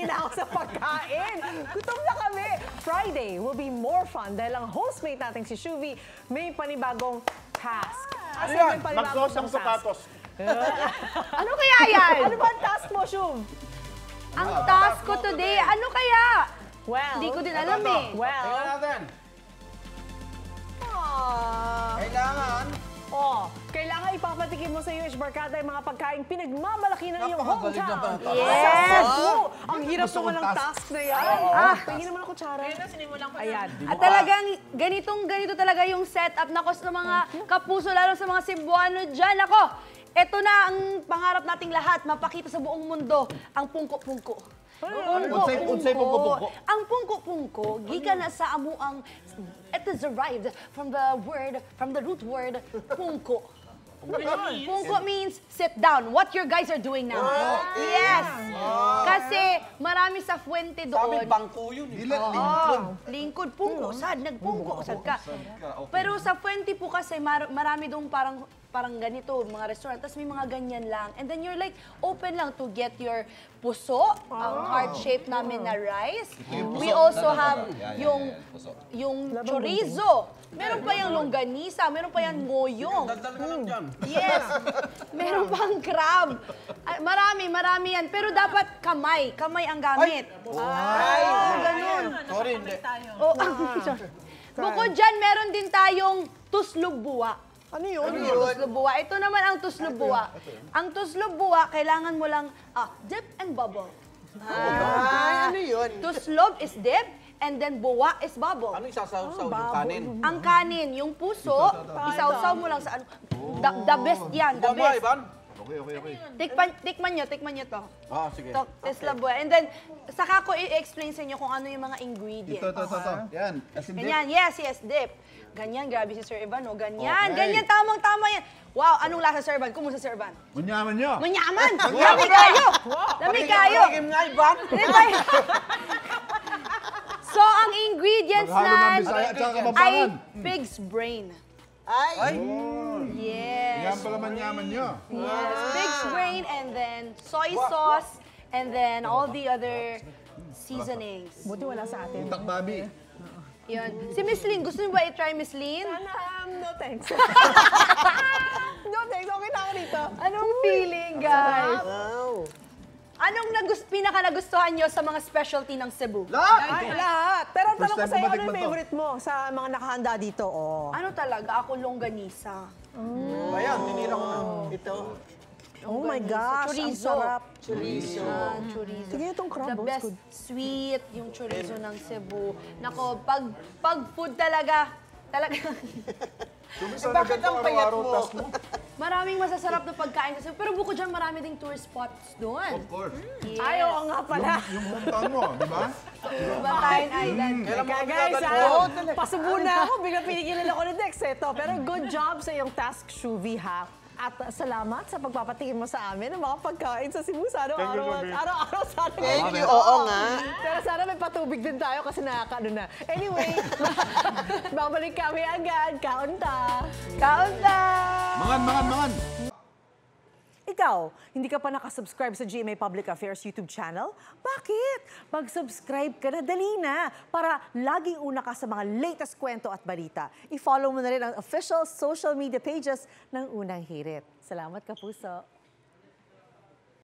na ako sa pagkain. Gutom na kami. Friday will be more fun dahil ang hostmate natin si Shuvi may panibagong task. Ano yan? Magsuot ng sapatos. Ano kaya yan? Ano ba ang task mo, Shuv? Ang task ko today, ano kaya? Well, Hindi ko din alam eh. Well, Tingnan natin. Kailangan ipapatikim mo sa UH Barkada yung mga pagkain pinagmamalaki ng iyong Napakagaling hometown. naman ang task. Sa Yes! Cebu. Ang hirap naman ng task na yan. Tingin naman ang kutsara. Ayan. At talagang ganito talaga yung setup na sa mga kapuso, lalo sa mga Cebuano dyan. Ako, eto na ang pangarap nating lahat, mapakita sa buong mundo ang pungko-pungko. Unsay pungko-pungko? Ang pungko-pungko, gikan na sa amuang, it is derived from the root word, pungko. Pungko means sit down. What your guys are doing now. Yes. Kasi marami sa Fuente doon. Bangko yun. Lingkod, pungko, sad, nagpungko, sad ka. Pero sa Fuente po kasi marami doon parang ganito, mga restaurant, tapos may mga ganyan lang. And then you're like, open lang to get your puso, ang heart shape namin na rice. We also have yung chorizo. Meron pa yung longganisa, meron pa yung ngoyong. Daldal ka lang dyan. Yes. Meron pang crab. Marami yan. Pero dapat kamay ang gamit. Ganun. Sorry, hindi. Bukod dyan, meron din tayong tuslubua. Ano yun? Tuslubua. Ito naman ang tuslubua. Ang tuslubua, kailangan mo lang dip and bubble. Ano yun? Tuslob is dip, and then buwa is bubble. Ano isasaw-saw yung kanin? Ang kanin, yung puso, isawsaw mo lang sa ano. The best yan, the best. Tikman nyo to. Sige. Tuslubua. And then, saka ko i-explain sa inyo kung ano yung mga ingredients. Ito. Yan. Ganyan, yes, dip. Ganyan, grabe si Sir Ivan, no? Ganyan, tamang-tama yan. Wow, anong lasa, Sir Ivan? Kumusta, Sir Ivan? Manyaman nyo. Manyaman! Lamig kayo! Lamig kayo! Nga, Ivan. So, ang ingredients na ay Ay! pig's brain. Ay! Yes. Yan pala manyaman nyo. Yes, pig's brain, and then soy sauce, and then all the other seasonings. Buti wala sa atin. Utak babi. Yun. Si Miss Lynn, gusto niyo ba i-try, Miss Lynn? No thanks. No thanks, okay na ako dito. Anong feeling, guys? Anong pinaka-nagustuhan nyo sa mga specialty ng Cebu? Lahat. Pero ang tanong ko First time sa'yo, ano bumalik yung ba to? favorite mo sa mga nakahanda dito? Ano talaga? Ako longganisa. Ayan, tinira ko na. Ito. Oh my gosh, ang Chorizo. sarap. Chorizo. Sige, itong crab, The oh, best good. sweet, yung chorizo ng Cebu. Nako, pag food talaga. Bakit ang payat mo? Maraming masasarap na pagkain sa Cebu. Pero bukod dyan, marami ding tourist spots doon. Of course. Yes. Ay, oo nga pala. Yung hometown mo, di ba? Bantayan Island. Kaya guys, pasubo na ako. Biglang pinigilala ko ni Dex ito. Pero good job sa iyong task, Shuvi, ha? At salamat sa pagpapatingin mo sa amin ng mga pagkain sa Cebu. Sana araw-araw sana. Thank you, oo nga. Pero sana may patubig din tayo kasi nakakaano na. Anyway, babalik kami agad. Kaunta! Kaunta! Mangan! Ikaw, hindi ka pa nakasubscribe sa GMA Public Affairs YouTube channel? Bakit? Mag-subscribe ka na, dali na, para laging una ka sa mga latest kwento at balita. I-follow mo na rin ang official social media pages ng Unang Hirit. Salamat, Kapuso!